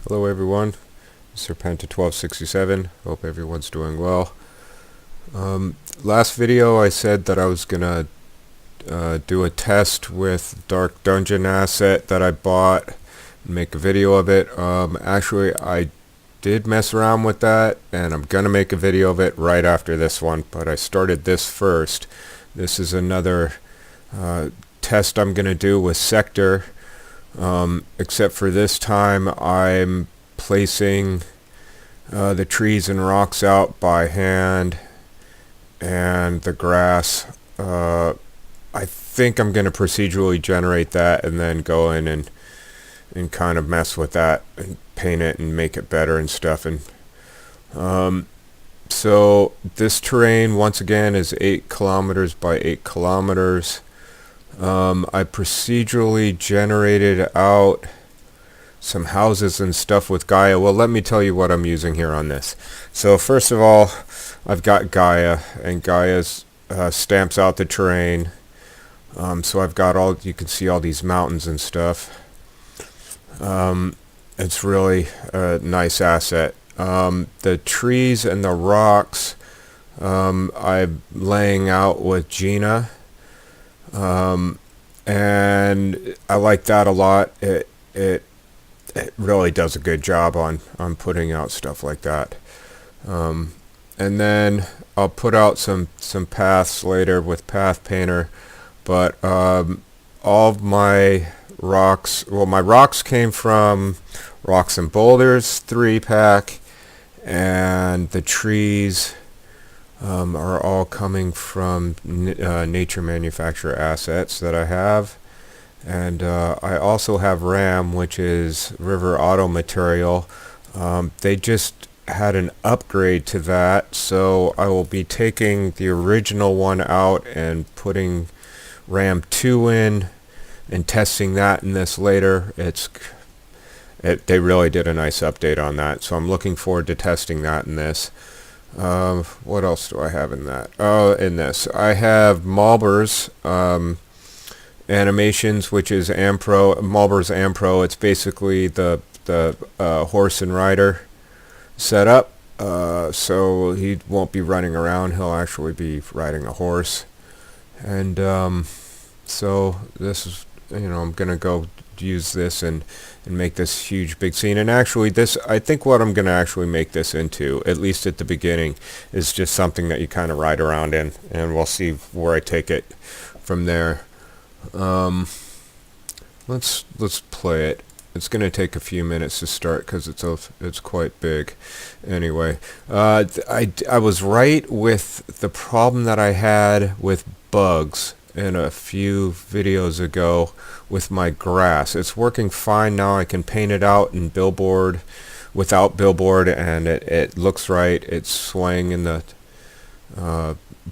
Hello everyone, Serpenta1267. Hope everyone's doing well. Last video I said that I was gonna do a test with Dark Dungeon asset that I bought and make a video of it. Actually I did mess around with that and I'm gonna make a video of it right after this one, but I started this first. This is another test I'm gonna do with SECTR. Except for this time I'm placing the trees and rocks out by hand and the grass. I think I'm going to procedurally generate that and then go in and kind of mess with that and paint it and make it better and stuff. And so this terrain once again is 8 kilometers by 8 kilometers. I procedurally generated out some houses and stuff with Gaia. Well, let me tell you what I'm using here on this. So first of all, I've got Gaia, and Gaia's stamps out the terrain. So I've got all, you can see all these mountains and stuff. It's really a nice asset. The trees and the rocks I'm laying out with Gina. And I like that a lot. It really does a good job on putting out stuff like that. And then I'll put out some paths later with Path Painter, but all of my rocks, well, my rocks came from Rocks and Boulders 3-pack, and the trees are all coming from nature manufacturer assets that I have. And I also have RAM, which is River Auto Material. They just had an upgrade to that, so I will be taking the original one out and putting RAM 2 in and testing that in this later. They really did a nice update on that, so I'm looking forward to testing that in this. What else do I have in that? In this I have Malber's animations, which is Malber's Ampro. It's basically the horse and rider setup. So he won't be running around. He'll actually be riding a horse. And so this is, I'm gonna go use this and make this huge big scene. And actually this, I think what I'm gonna actually make this into, at least at the beginning, is just something that you kind of ride around in, and we'll see where I take it from there. Let's play it. It's gonna take a few minutes to start because it's quite big. Anyway, I was right with the problem that I had with bugs in a few videos ago with my grass. It's working fine now. I can paint it out in billboard without billboard, and it looks right. It's swaying in the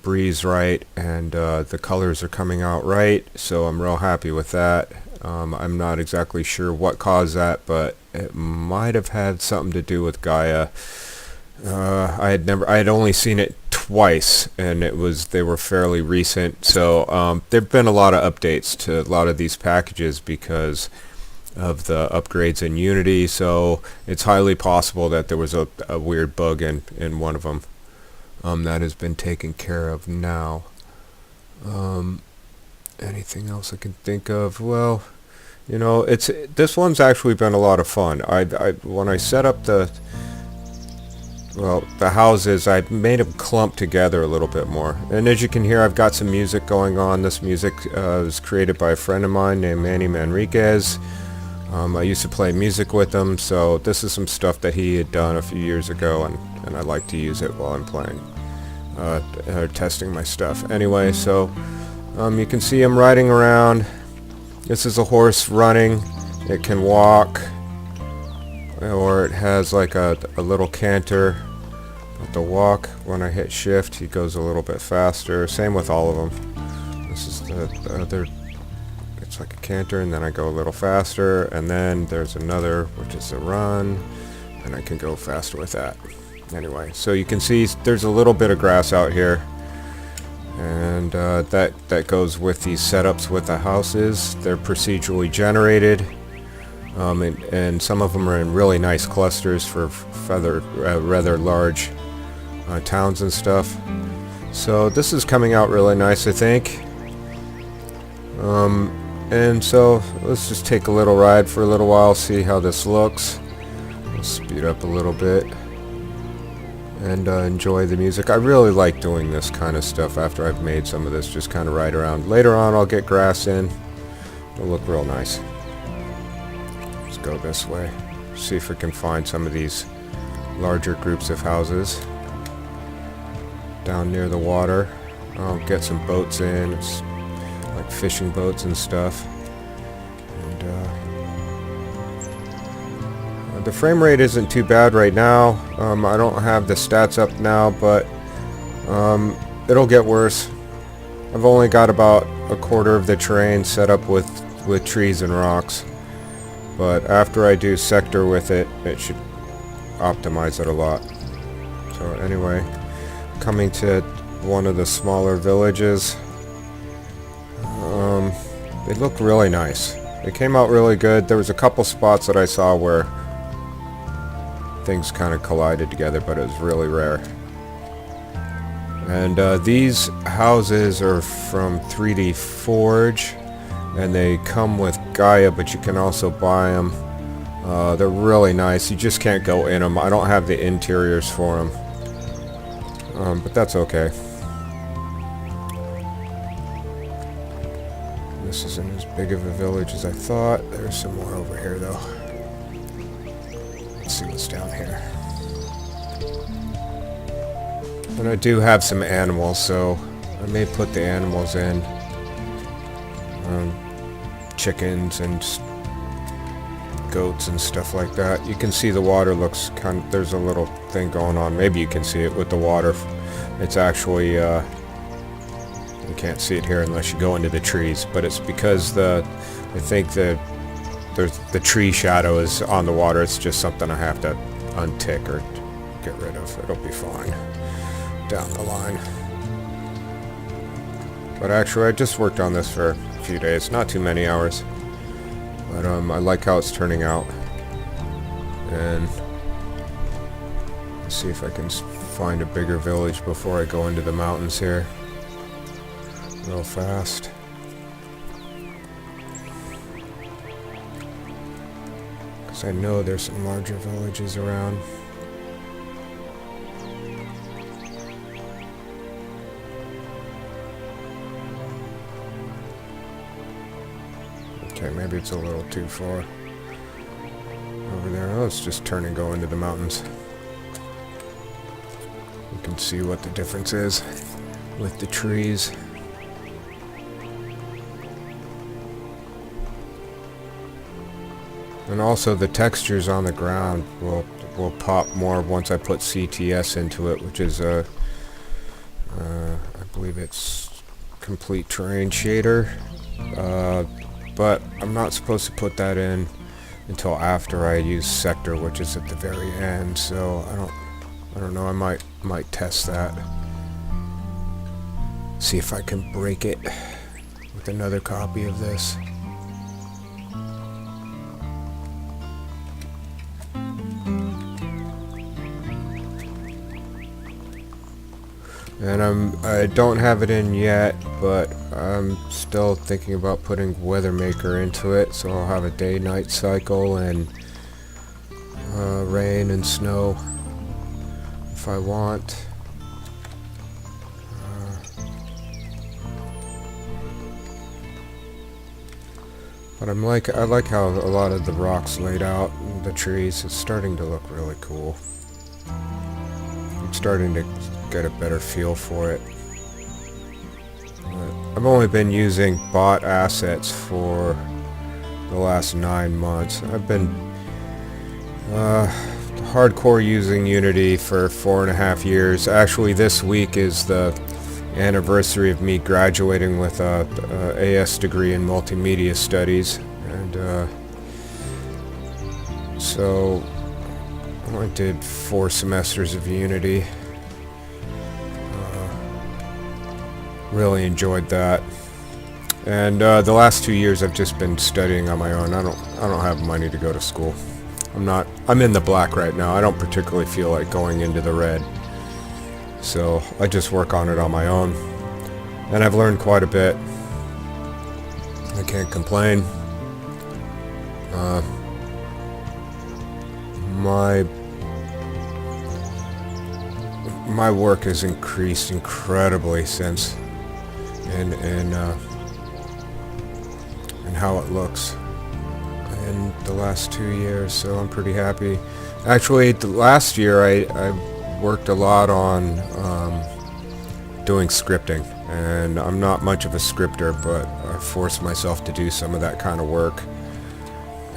breeze right, and the colors are coming out right, so I'm real happy with that. I'm not exactly sure what caused that, but it might have had something to do with Gaia. I had only seen it twice, and they were fairly recent, so there've been a lot of updates to a lot of these packages because of the upgrades in Unity, so it's highly possible that there was a weird bug in one of them. That has been taken care of now. Anything else I can think of? Well, this one's actually been a lot of fun. When I set up the houses, I made them clump together a little bit more. And as you can hear, I've got some music going on. This music was created by a friend of mine named Manny Manriquez. I used to play music with him, so this is some stuff that he had done a few years ago, and I like to use it while I'm playing, testing my stuff. Anyway, so you can see him riding around. This is a horse running. It can walk, or it has like a little canter. But the walk, when I hit shift, he goes a little bit faster. Same with all of them. This is the other. It's like a canter, and then I go a little faster, and then there's another, which is a run, and I can go faster with that. Anyway, so you can see there's a little bit of grass out here, and that goes with these setups with the houses. They're procedurally generated. and some of them are in really nice clusters for rather large towns and stuff. So this is coming out really nice, I think. And so let's just take a little ride for a little while, see how this looks. I'll speed up a little bit and enjoy the music. I really like doing this kind of stuff after I've made some of this, just kind of ride around. Later on I'll get grass in. It'll look real nice. Let's go this way. See if we can find some of these larger groups of houses down near the water. I'll get some boats in. It's like fishing boats and stuff. And the frame rate isn't too bad right now. I don't have the stats up now, but it'll get worse. I've only got about a quarter of the terrain set up with trees and rocks, but after I do sector with it, it should optimize it a lot. So anyway, coming to one of the smaller villages. They look really nice. They came out really good. There was a couple spots that I saw where things kind of collided together, but it was really rare. And these houses are from 3D Forge, and they come with Gaia, but you can also buy them. They're really nice. You just can't go in them. I don't have the interiors for them, but that's okay. This isn't as big of a village as I thought. There's some more over here, though. Let's see what's down here. And I do have some animals, so I may put the animals in. Chickens and goats and stuff like that. You can see the water looks kind of, there's a little thing going on. Maybe you can see it with the water. It's actually, you can't see it here unless you go into the trees, but it's because I think the tree shadow is on the water. It's just something I have to untick or get rid of. It'll be fine down the line. But actually, I just worked on this for a few days, not too many hours. But I like how it's turning out. And let's see if I can find a bigger village before I go into the mountains here. Real fast. Because I know there's some larger villages around. Okay, maybe it's a little too far over there. Oh, it's just turn and go into the mountains. You can see what the difference is with the trees. And also the textures on the ground will pop more once I put CTS into it, which is I believe it's complete terrain shader. But I'm not supposed to put that in until after I use sector, which is at the very end. So I don't know. I might test that. See if I can break it with another copy of this. And I don't have it in yet, but I'm still thinking about putting Weathermaker into it, so I'll have a day-night cycle and rain and snow if I want. But I like how a lot of the rocks laid out, and the trees. It's starting to look really cool. I'm starting to get a better feel for it. I've only been using bought assets for the last 9 months. I've been hardcore using Unity for 4.5 years. Actually, this week is the anniversary of me graduating with a AS degree in multimedia studies, and so I did 4 semesters of Unity. Really enjoyed that. And the last 2 years I've just been studying on my own. I don't have money to go to school. I'm in the black right now. I don't particularly feel like going into the red. So I just work on it on my own. And I've learned quite a bit. I can't complain. My work has increased incredibly since and how it looks in the last 2 years, so I'm pretty happy. Actually, the last year I worked a lot on doing scripting, and I'm not much of a scripter, but I forced myself to do some of that kind of work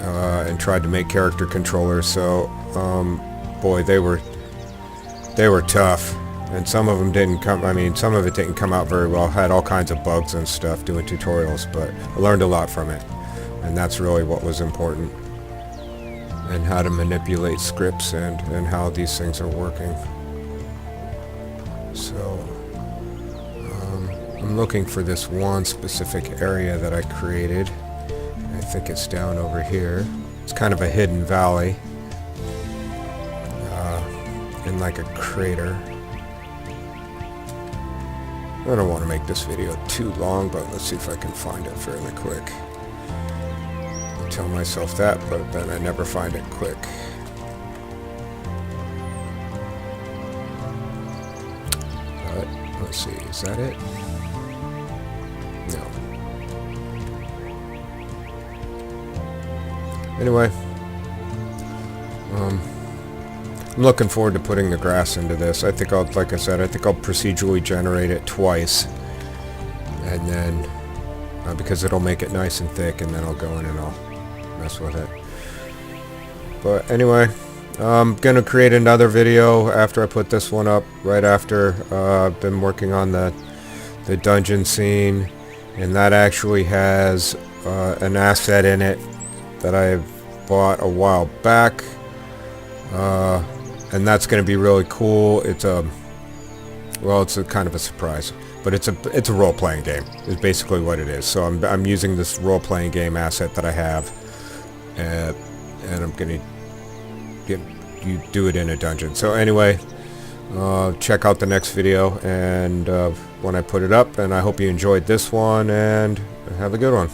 and tried to make character controllers. So boy, they were tough, and some of them didn't come. I mean, some of it didn't come out very well. Had all kinds of bugs and stuff doing tutorials, but I learned a lot from it, and that's really what was important, and how to manipulate scripts and how these things are working. So I'm looking for this one specific area that I created. I think it's down over here. It's kind of a hidden valley in like a crater. I don't want to make this video too long, but let's see if I can find it fairly quick. I tell myself that, but then I never find it quick. But let's see, is that it? No. Anyway, I'm looking forward to putting the grass into this. I think like I said, I think I'll procedurally generate it twice, and then because it'll make it nice and thick, and then I'll go in and I'll mess with it. But anyway, I'm gonna create another video after I put this one up. Right after I've been working on the dungeon scene, and that actually has an asset in it that I bought a while back. And that's going to be really cool. It's a kind of a surprise, but it's a role-playing game. Is basically what it is. So I'm using this role-playing game asset that I have, and I'm going to do it in a dungeon. So anyway, check out the next video and when I put it up. And I hope you enjoyed this one, and have a good one.